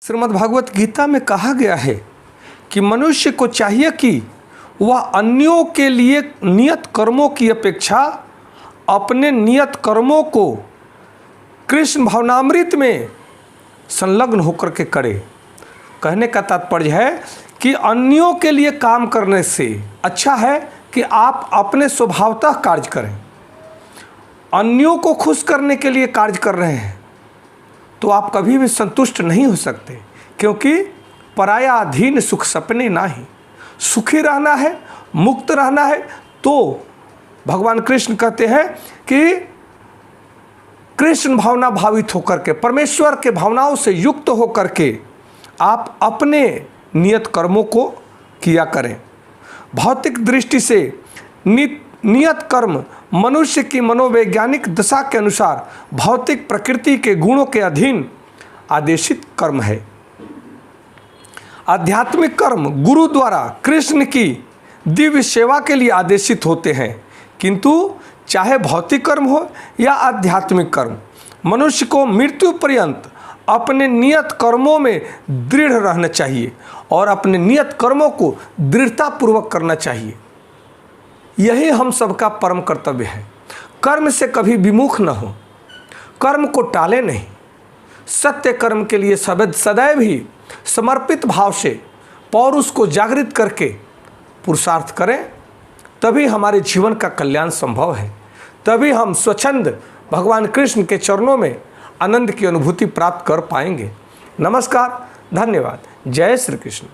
श्रीमद् भागवत गीता में कहा गया है कि मनुष्य को चाहिए कि वह अन्यों के लिए नियत कर्मों की अपेक्षा अपने नियत कर्मों को कृष्ण भावनामृत में संलग्न होकर के करे। कहने का तात्पर्य है कि अन्यों के लिए काम करने से अच्छा है कि आप अपने स्वभावतः कार्य करें। अन्यों को खुश करने के लिए कार्य कर रहे हैं तो आप कभी भी संतुष्ट नहीं हो सकते, क्योंकि पराया अधीन सुख सपने नाही। सुखी रहना है, मुक्त रहना है तो भगवान कृष्ण कहते हैं कि कृष्ण भावना भावित होकर के, परमेश्वर के भावनाओं से युक्त होकर के आप अपने नियत कर्मों को किया करें। भौतिक दृष्टि से नियत कर्म मनुष्य की मनोवैज्ञानिक दशा के अनुसार भौतिक प्रकृति के गुणों के अधीन आदेशित कर्म है। आध्यात्मिक कर्म गुरु द्वारा कृष्ण की दिव्य सेवा के लिए आदेशित होते हैं, किंतु चाहे भौतिक कर्म हो या आध्यात्मिक कर्म, मनुष्य को मृत्यु पर्यंत अपने नियत कर्मों में दृढ़ रहना चाहिए और अपने नियत कर्मों को दृढ़तापूर्वक करना चाहिए। यही हम सबका परम कर्तव्य है। कर्म से कभी विमुख न हो, कर्म को टाले नहीं, सत्य कर्म के लिए सदैव ही समर्पित भाव से पौरुष को जागृत करके पुरुषार्थ करें, तभी हमारे जीवन का कल्याण संभव है। तभी हम स्वच्छंद भगवान कृष्ण के चरणों में आनंद की अनुभूति प्राप्त कर पाएंगे। नमस्कार, धन्यवाद, जय श्री कृष्ण।